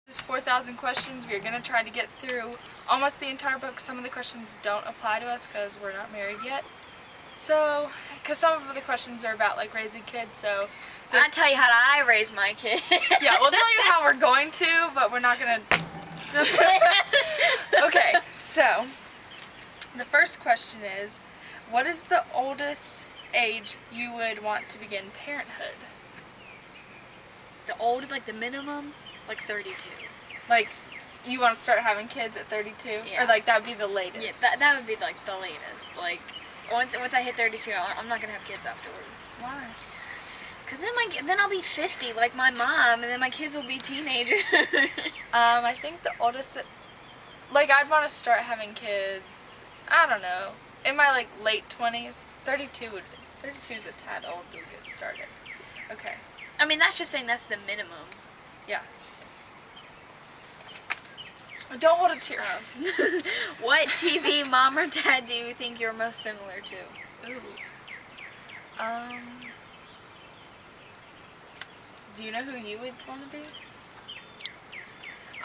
This is 4,000 questions. We're going to try to get through almost the entire book. Some of the questions don't apply to us because we're not married yet. So, because some of the questions are about like raising kids, so... I'll tell you how I raise my kid. Yeah, we'll tell you how we're going to, but we're not going to... Okay, so, the first question is, what is the oldest age you would want to begin parenthood? The old, like the minimum, like 32. Like, you want to start having kids at 32? Yeah. Or like that would be the latest? Yeah, that would be like the latest. Like, once I hit 32, I'm not gonna have kids afterwards. Why? Cause then I'll be 50 like my mom, and then my kids will be teenagers. I think the oldest that, like, I'd want to start having kids, I don't know, in my like late 20s. 32 is a tad old to get started. Okay. I mean, that's just saying that's the minimum. Yeah. Don't hold it to your own. What TV mom or dad do you think you're most similar to? Ooh. Do you know who you would want to be?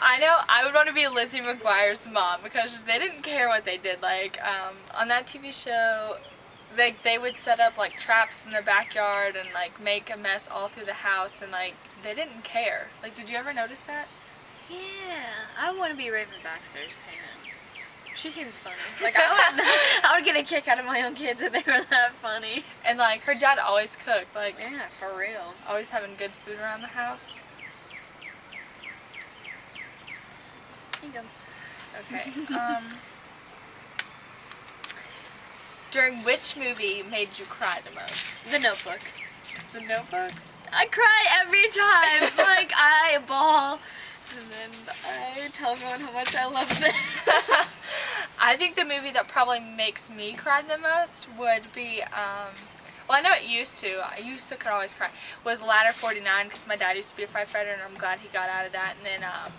I know I would want to be Lizzie McGuire's mom because they didn't care what they did. Like, on that TV show, they would set up like traps in the backyard and like make a mess all through the house, and like they didn't care. Like, did you ever notice that? Yeah, I want to be Raven Baxter's parents. She seems funny. Like, I would get a kick out of my own kids if they were that funny. And like her dad always cooked. Like, Yeah, for real. always having good food around the house. Okay. During which movie made you cry the most? The Notebook. The Notebook? I cry every time. Like, I bawl, and then I tell everyone how much I love them. I think the movie that probably makes me cry the most would be, well, I know it used to. I used to could always cry. Was Ladder 49 because my dad used to be a firefighter, and I'm glad he got out of that. And then a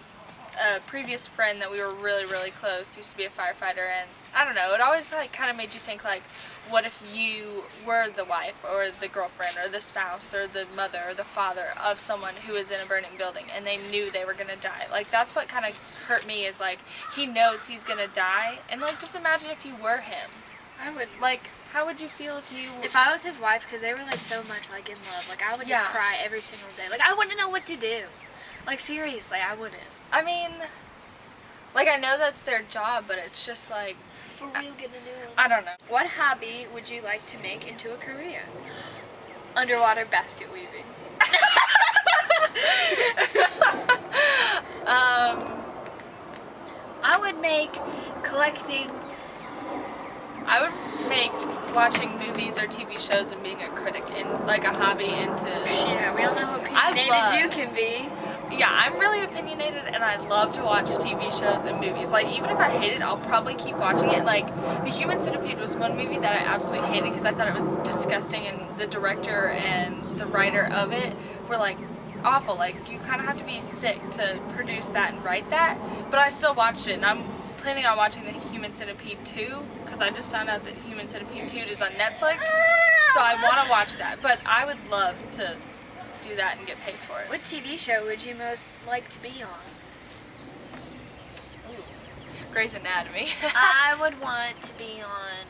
previous friend that we were really, really close used to be a firefighter, and I don't know, it always like kind of made you think like, what if you were the wife or the girlfriend or the spouse or the mother or the father of someone who is in a burning building and they knew they were gonna die? Like, that's what kind of hurt me, is like, he knows he's gonna die, and like, just imagine if you were him. I would, Like, how would you feel if you... if I was his wife, because they were like so much like in love, like I would just Yeah. cry every single day. Like, I wouldn't know what to do. Like, seriously, I wouldn't. I mean, like, I know that's their job, but it's just like, For real, get a new one. I don't know. What hobby would you like to make into a career? Underwater basket weaving. I would make collecting. I would make watching movies or TV shows and being a critic in like a hobby into... Yeah, we all know how I opinionated love- you can be. Yeah, I'm really opinionated, and I love to watch TV shows and movies. Like, even if I hate it, I'll probably keep watching it. Like, The Human Centipede was one movie that I absolutely hated because I thought it was disgusting, and the director and the writer of it were like awful. Like, you kind of have to be sick to produce that and write that. But I still watched it, and I'm planning on watching The Human Centipede 2 because I just found out that Human Centipede 2 is on Netflix. So I want to watch that. But I would love to do that and get paid for it. What TV show would you most like to be on? Ooh. Grey's Anatomy. I would want to be on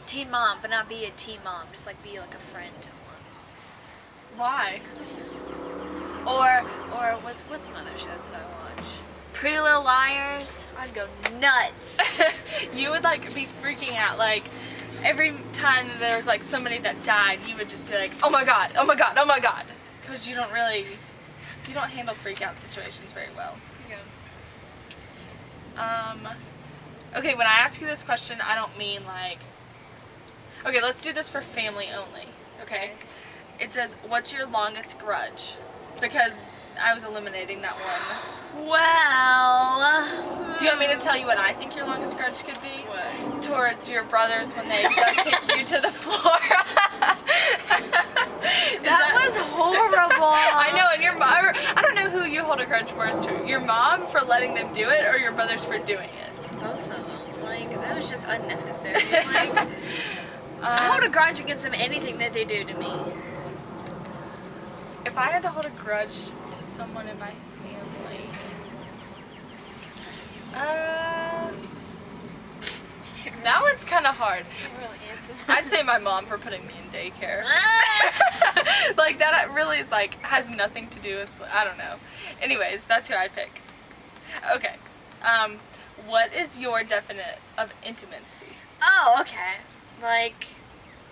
Teen Mom, but not be a teen mom, just like be like a friend to one. Why? Or what's some other shows that I watch? Pretty Little Liars. I'd go nuts. You would like be freaking out, like every time there was like somebody that died, you would just be like, oh my god, oh my god, oh my god, because you don't handle freak out situations very well. Yeah. Okay, when I ask you this question, I don't mean like, okay, let's do this for family only, okay? It says, what's your longest grudge? Because I was eliminating that one. Well, Do you want me to tell you what I think your longest grudge could be? What? Towards your brothers when they kicked you to the floor. That was horrible. I know, and your mom, I don't know who you hold a grudge worse to. Your mom for letting them do it, or your brothers for doing it? Both of them. Like, that was just unnecessary. Like, I hold a grudge against them anything that they do to me. if I had to hold a grudge to someone in my family, that one's kind of hard. Can't really answer that. I'd say my mom for putting me in daycare. Like that really is like has nothing to do with, I don't know. Anyways, that's who I'd pick. Okay. What is your definite of intimacy? Oh, okay. Like,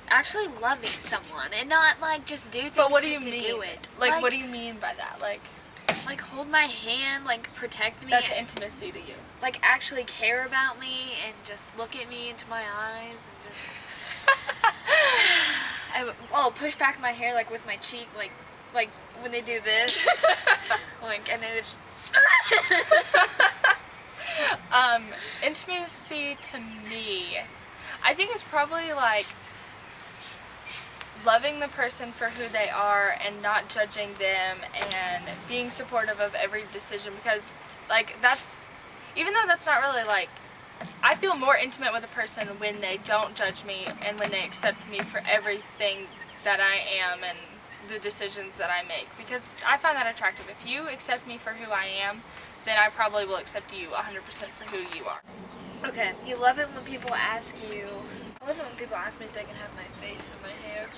actually loving someone and not like just do things But what do you just to mean? do it. Like, what do you mean by that? Like hold my hand, like protect me. that's intimacy to you. Like actually care about me and just look at me into my eyes and just push back my hair like with my cheek, like when they do this, like, and then it's Intimacy to me, I think it's probably like loving the person for who they are and not judging them and being supportive of every decision, because like that's, even though that's not really like, I feel more intimate with a person when they don't judge me and when they accept me for everything that I am and the decisions that I make, because I find that attractive. If you accept me for who I am, then I probably will accept you 100% for who you are. okay. You love it when people ask you. I love it when people ask me if they can have my face or my hair.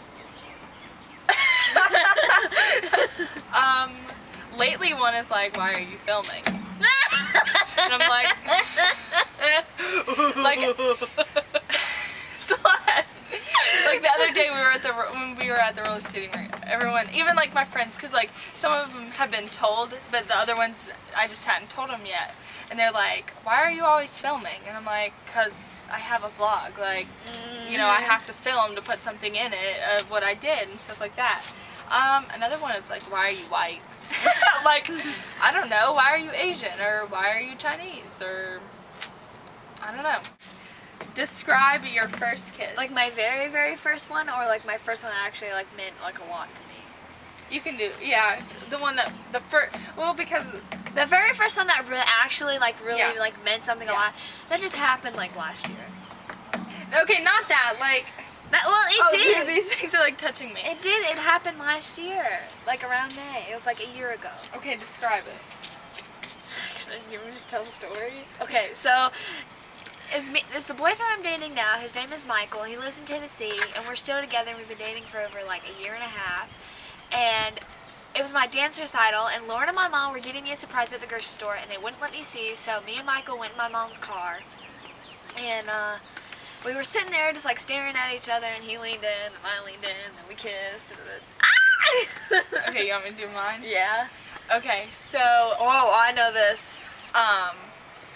Lately one is like, why are you filming? And I'm like, Celeste. Like the other day when we were at the roller skating rink, everyone, even like my friends, because like some of them have been told, but the other ones I just hadn't told them yet, and they're like, why are you always filming? And I'm like, because I have a vlog, like, you know, I have to film to put something in it of what I did and stuff like that. Another one is like, why are you white? Like, I don't know, why are you Asian, or why are you Chinese, or I don't know. Describe your first kiss. Like my very, very first one, or like my first one that actually like meant like a lot to me. You can do, yeah, the one that, the first, well, because the very first one that really Yeah. like meant something a Yeah. lot, that just happened like last year. Okay, not that, like, It did. Dude, these things are like touching me. It did. It happened last year, like around May. It was like a year ago. Okay, describe it. Do you want me to just tell the story? Okay, so it's the boyfriend I'm dating now. His name is Michael. He lives in Tennessee, and we're still together. We've been dating for over like a year and a half, and it was my dance recital, and Lauren and my mom were getting me a surprise at the grocery store, and they wouldn't let me see, so me and Michael went in my mom's car, and we were sitting there just like staring at each other, and he leaned in, and I leaned in, and then we kissed, and then, Okay, you want me to do mine? Yeah. Okay, so, Oh, I know this.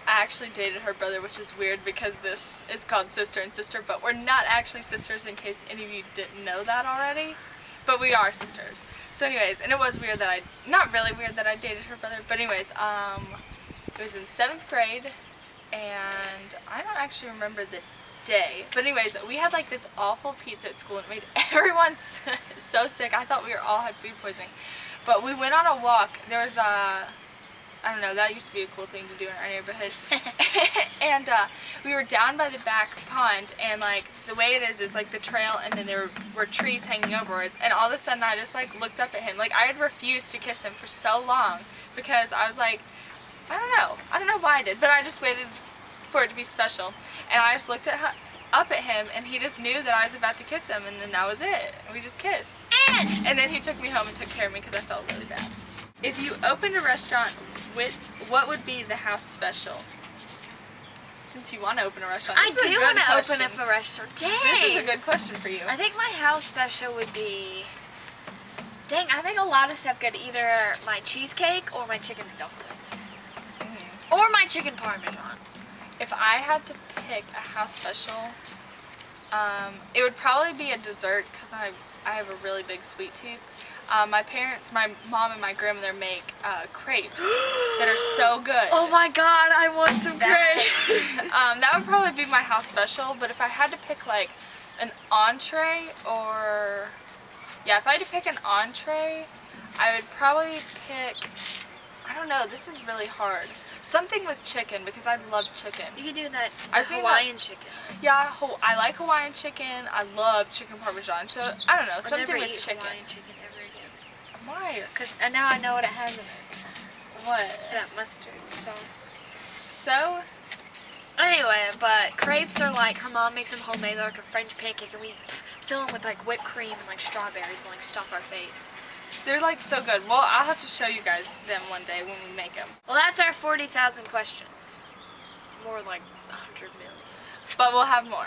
I actually dated her brother, which is weird because this is called sister and sister, but we're not actually sisters, in case any of you didn't know that already. But we are sisters. So anyways, and it was weird that not really weird that I dated her brother, but anyways, it was in 7th grade, and I don't actually remember the day. But anyways, we had like this awful pizza at school, and it made everyone so sick. I thought we all had food poisoning. But we went on a walk. There was I don't know, that used to be a cool thing to do in our neighborhood. And we were down by the back pond, and like the way it is like the trail, and then there were trees hanging over it, and all of a sudden I just like looked up at him. Like I had refused to kiss him for so long because I was like, I don't know why I did, but I just waited for it to be special, and I just looked up at him, and he just knew that I was about to kiss him, and then that was it. We just kissed. And then he took me home and took care of me because I felt really bad. If you opened a restaurant, what would be the house special? Since you want to open a restaurant, I do want to open up up a restaurant. Dang. This is a good question for you. I think my house special would be, dang, I think a lot of stuff good. Either my cheesecake or my chicken and dumplings. Or my chicken parmesan. If I had to pick a house special, it would probably be a dessert because I have a really big sweet tooth. My mom and my grandmother make crepes that are so good. Oh my god, I want some crepes. That would probably be my house special, but if I had to pick like an entree or, yeah, if I had to pick an entree, I would probably pick, I don't know, this is really hard. Something with chicken, because I love chicken. You could do that Hawaiian chicken. Yeah, I like Hawaiian chicken. I love chicken parmesan. So, I don't know, I'll something never with eat chicken. Hawaiian chicken ever again. Why? Because now I know what it has in it. What? That mustard sauce. So? Anyway, but crepes are like, her mom makes them homemade. They're like a French pancake, and we fill them with like whipped cream and like strawberries and like stuff our face. They're like so good. Well, I'll have to show you guys them one day when we make them. Well, that's our 40,000 questions. More like 100 million. But we'll have more.